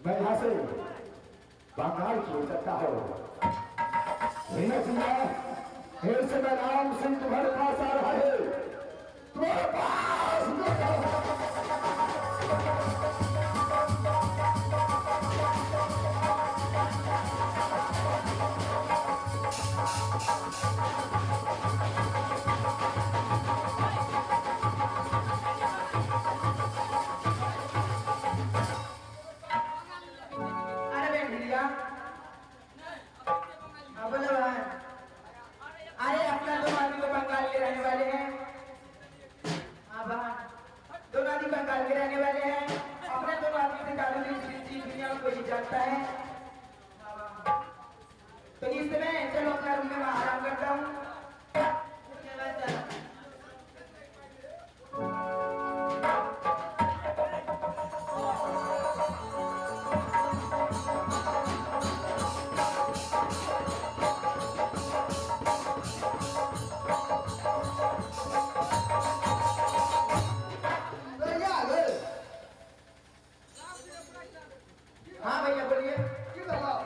मैं यहाँ से बंगाल की हो सकता हो। फिर से मैं राम सिंह तुम्हारे पास आ रहा है, तुम्हारे पास अरे अपना दोनों आदमी तो बंगाल के रहने वाले हैं। दोनों आदमी बंगाल के रहने वाले हैं। अपने दोनों आदमी से जादू की दुनिया में कोई जानता है। तो इस समय चलो अपना रूम में आराम करता हूँ। हाँ भैया बोलिए। क्यों बताओ?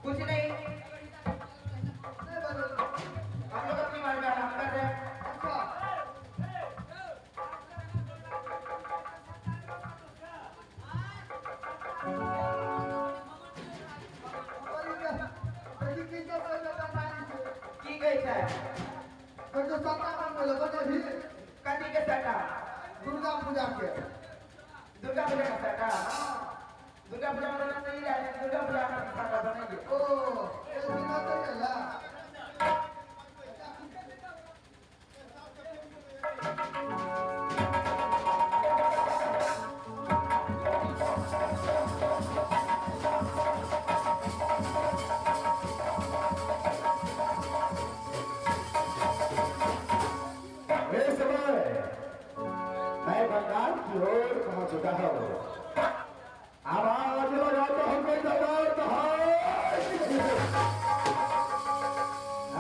कुछ नहीं, हम लोग अपनी मार में आराम कर रहे हैं। अच्छा की गई है तो सत्ता बन बोलो बने भी कथी के सटा? दुर्गा पूजा के दुर्गा पूजा का सटा? दुर्गा पूजा में नहीं रहे, दुर्गा पूजा का सटा बनेंगे। ओ ये दिन होते है ना मैं बंगाल की ओर पहुंच चुका हूँ। आवाज लगाता हूँ कोई दरबार कहाँ?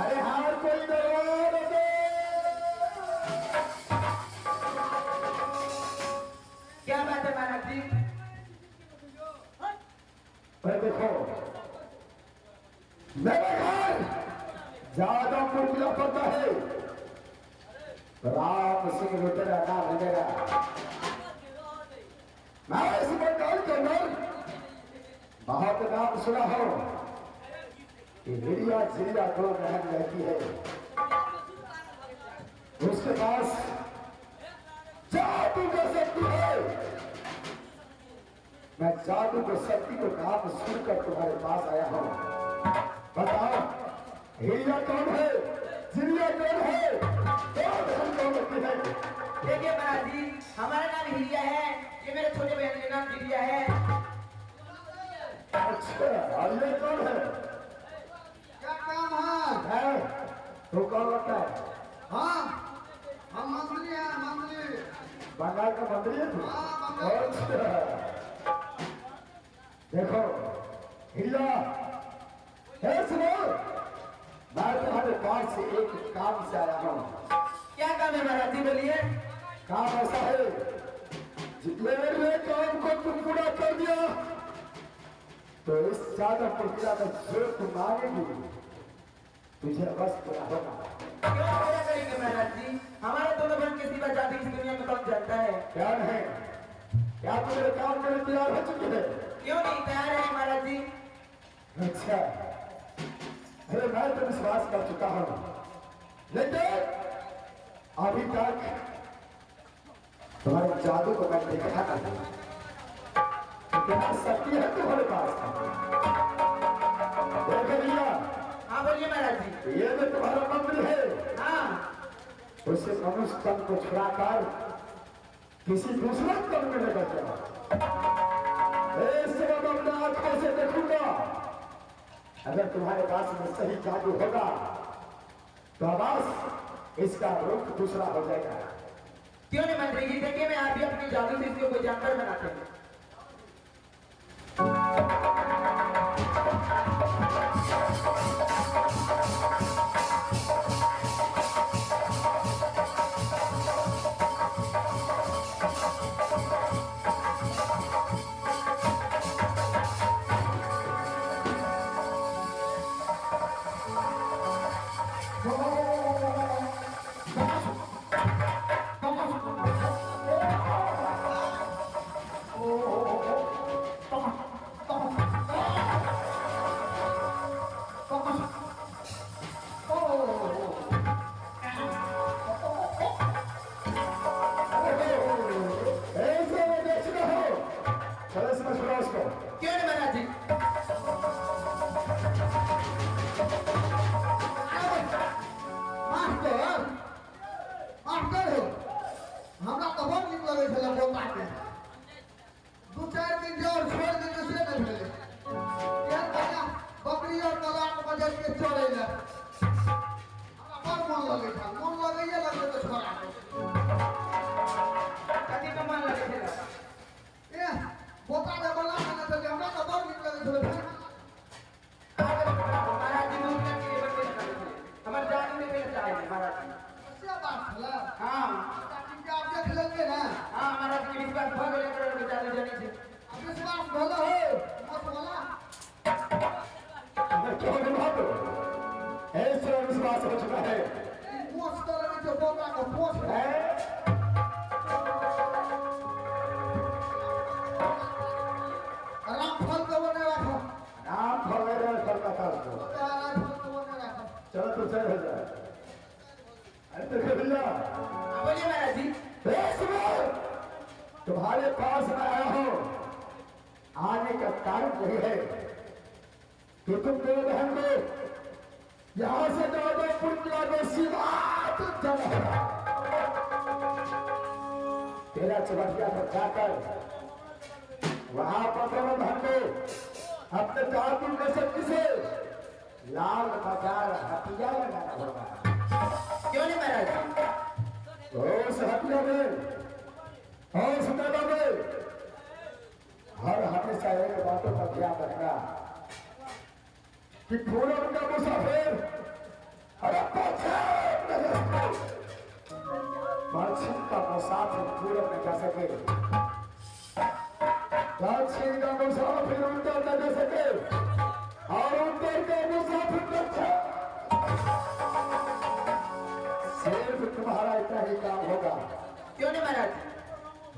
अरे हार कोई दरबार दे। क्या बात है महाराज जी? पर देखो मेरे घर ज्यादा मुखिया पड़ता है। राम सिंह तेरा नाम है मेरा। मैं इस बंगाल के अंदर बहुत नाम सुना हो कि हिरिया झिरिया दो बहन रहती है, उसके पास जादू की शक्ति है। मैं जादू की शक्ति को नाम सुनकर तुम्हारे पास आया हूं। बताओ हिरिया कौन है, झिरिया कौन है, कौन लगती है? देखिए महाराज जी, हमारा नाम हिरिया है, ये मेरे छोटे बहन का नाम हिरिया है। अच्छा, और ये कौन है? क्या काम है? तो कौन लगता है? हाँ हम मंत्री हैं, मंत्री। बंगाल का मंत्री है तू? हाँ, मंत्री। अच्छा देखो हिरिया, हे सुनो, मैं तुम्हारे पास से एक काम से आया हूँ। क्या काम है महाराज जी, बोलिए। काम ऐसा है, मेरे काम को तुम पूरा कर दिया तो इस ज्यादा प्रक्रिया में जो तुम मांगेगी तुझे बस पूरा होगा। क्यों पूरा करेंगे महाराज जी? हमारे दोनों बहन के सिवा जादू इस दुनिया में कौन जानता है? क्या है? क्या तुम मेरे काम के लिए तैयार हो चुके हैं? क्यों नहीं तैयार है महाराज जी? अच्छा, अरे मैं तो विश्वास कर चुका हूं, लेकिन अभी तक तुम्हारे जादू को मैं देखा नहीं। कितना शक्ति है तुम्हारे पास? देख लिया? हाँ बोलिए महाराज जी। ये जो तुम्हारा मंत्री है, हाँ, उसे मनुष्य तन को छुड़ाकर किसी दूसरे तन में लेकर जाओ। ऐसे मैं अपने आंखों से देखूंगा, अगर तुम्हारे पास में सही जादू होगा तो बस इसका रूप दूसरा हो जाएगा। क्यों नहीं मंत्री जी, देखिए मैं आप भी अपने जादू से इसको कोई जानकार बनाते हैं। भला है मत वाला मैं क्यों निभा दो ऐसा विश्वास हो चुका है पोस्ट कर जो बोला को पोस्ट है राम फल को बने रखो नाम भले रहे करता था उसको राम फल को बने रखो चलो तो चल हो जाए अरे देखो भैया बोलिए महाराज जी। तुम्हारे पास मैं आया हूं आने का कारण यही है कि तुम मेरे बहन को यहां से ज्यादा पुण्य को सीधा चला तेरा चबटिया पर जाकर वहां पर दोनों बहन को अपने जाति में शक्ति से लाल बाजार हथियार लगाना होगा। क्यों नहीं महाराज जी? उस हत्या में और उस मेला में हर हमेशा एक बातों का ध्यान रखना कि पूरब का मुसाफिर अरे पश्चिम का मुसाफिर पूरब में जा सके दक्षिण का मुसाफिर उत्तर में जा सके और उत्तर का मुसाफिर दक्षिण सिर्फ तुम्हारा इतना ही काम होगा। क्यों नहीं महाराज जी?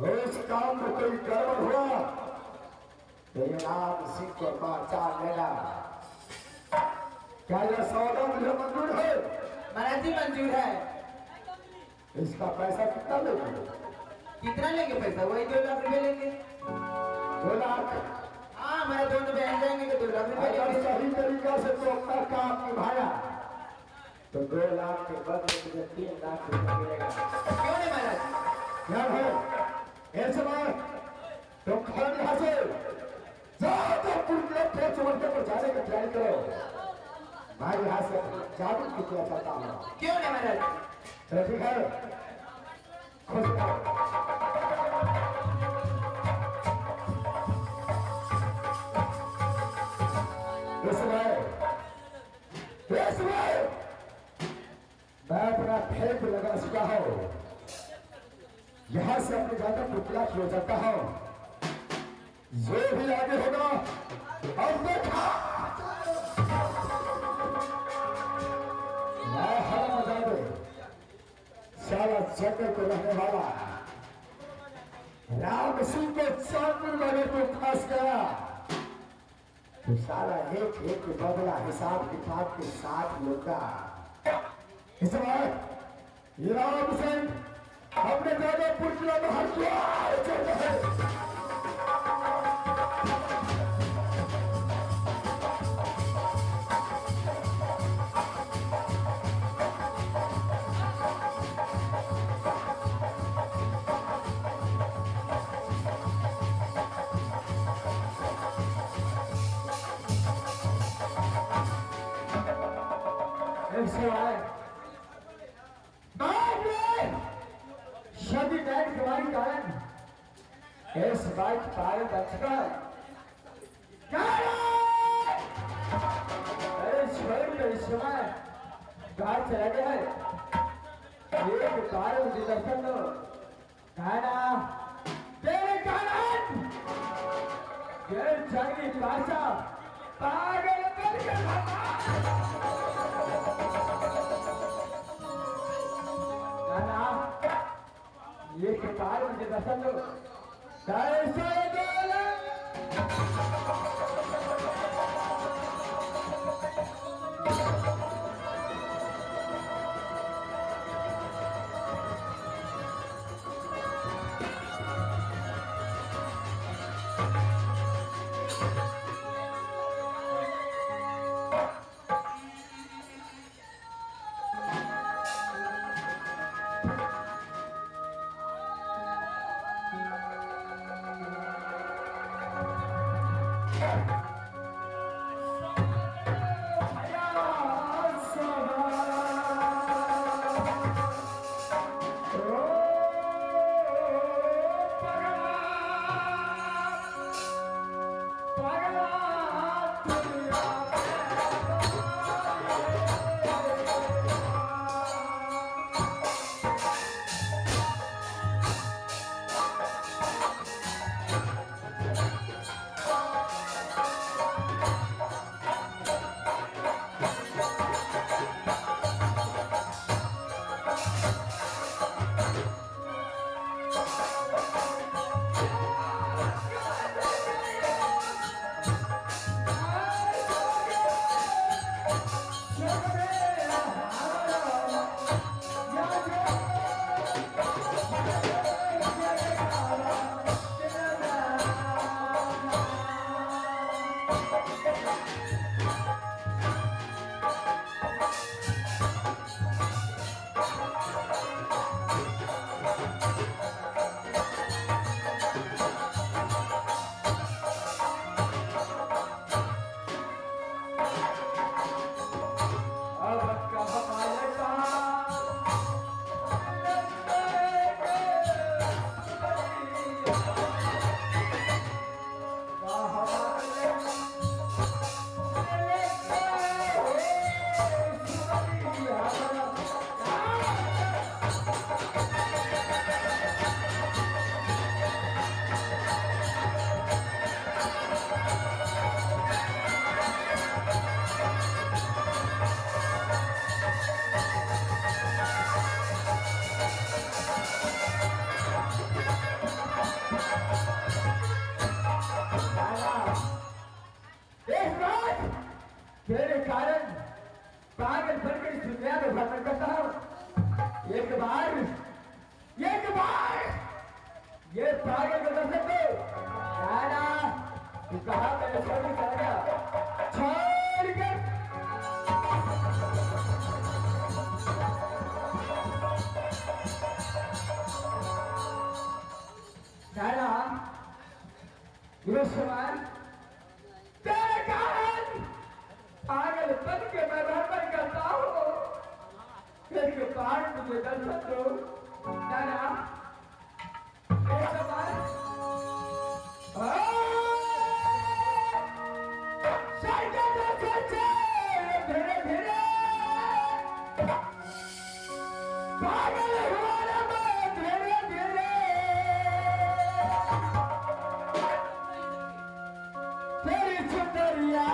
उस काम में कोई गड़बड़ हुआ तो ये नाम सिंह को पहचान लेना। क्या यह सौदा मुझे मंजूर है? महाराज जी मंजूर है। इसका पैसा कितना लेंगे? कितना लेंगे पैसा? वही 2 लाख रुपए लेंगे। 2 लाख। हाँ हमारे दोनों बहन जाएंगे तो 2 लाख रुपए अगर लेंगे। सही तरीका से तो अपना काम निभाया तो 2 लाख के बदले तुझे 3 लाख रुपए मिलेगा। क्यों नहीं महाराज जी? क्या है? ऐसे में तुम खड़े यहाँ से ज्यादा पुण्य के चमटके पर जाने की तैयारी करो। मैं यहाँ से जादू की किया चाहता हूँ। क्यों नहीं महाराज जी? चलो ठीक है खुश रहो। इस समय मैं अपना फेंक लगा चुका हूँ। यहां से अपनी ज्यादा पुतला किया जाता हूँ। जो भी आगे होगा अब देखा मैं हर मजा में सारा जगत को रहने वाला राम सिंह को चांदपुर वाले को फंस गया तो सारा एक एक बदला हिसाब किताब के साथ लौटा। इस बार ये राम सिंह अपने ज्यादा पुतला में हथियार चलते हैं। शब्द नायक तुम्हारी कारण इस बात पायल बचकर अरे छोड़ के इस समय बाहर चला गया है। एक बार मुझे दर्शन दो कहना तेरे कारण ये जंगली भाषा पागल करके ये किताब मुझे दर्शन दो कैसे बोले तेरे कारण पागल बनकर इस दुनिया में भ्रमण करता हूँ। एक बार ये पागल को दर्शन दो। नाना तू कहा मैंने छोड़ के चला गया, छोड़ के नाना ये सवाल तेरे कारण पागल बन के मैं भ्रमण करता हूँ। एक बार मुझे दर्शन दो नाना। ये सवाल धीरे धीरे पागल हुआ ना मैं धीरे धीरे तेरी सुंदरिया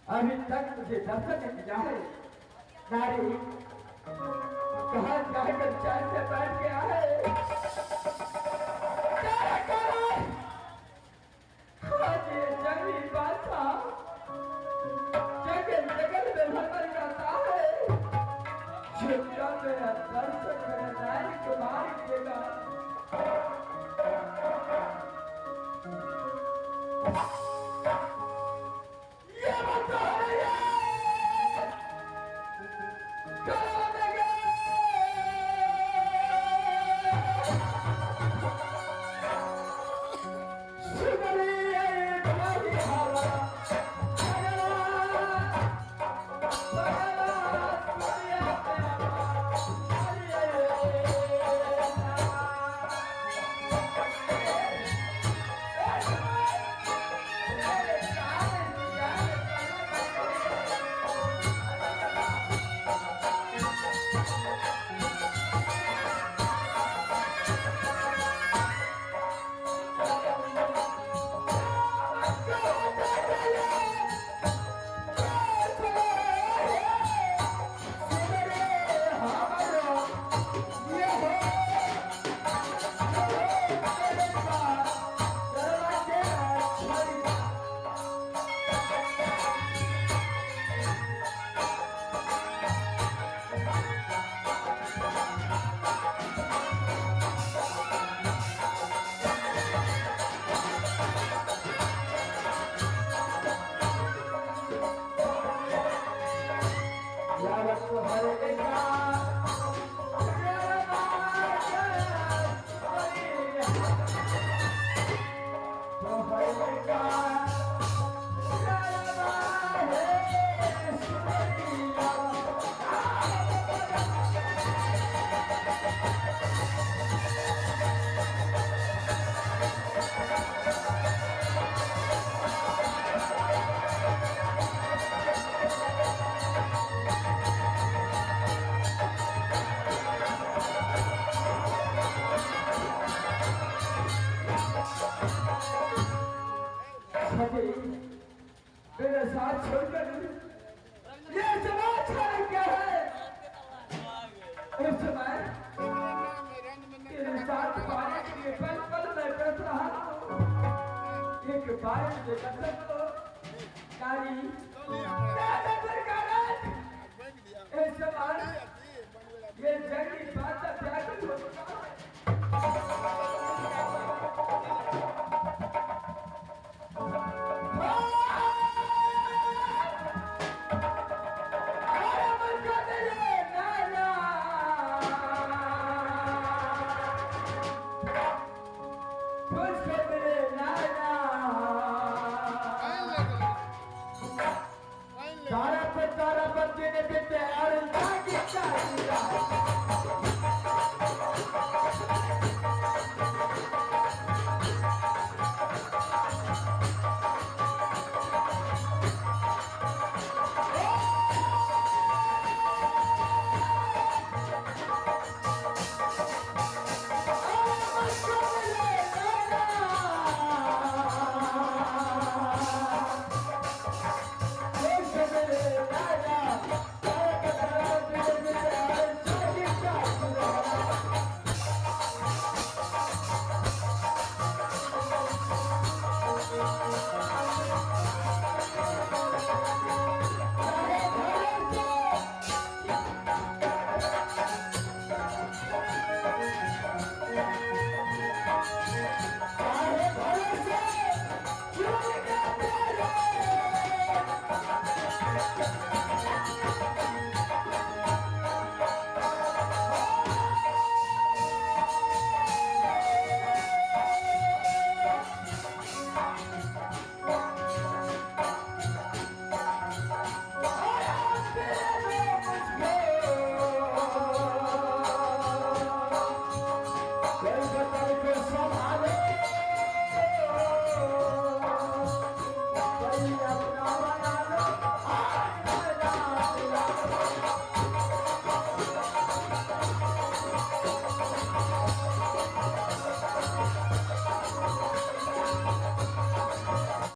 अभी तक मुझे दर्शन नहीं मिला है। नारी कहाँ जाकर चैन से बैठ गया है। तेरे कारण आज ये जंगली बादशाह जंगल जंगल में भ्रमण करता है। जो मेरा दर्शन मेरा नारी को मार देगा। साथ छोड़कर ये समाचार क्या है? उस समय तेरे साथ पाने के लिए पल पल मैं तरस रहा हूँ। एक बार मुझे कसम दो नारी, इस समय ये जंग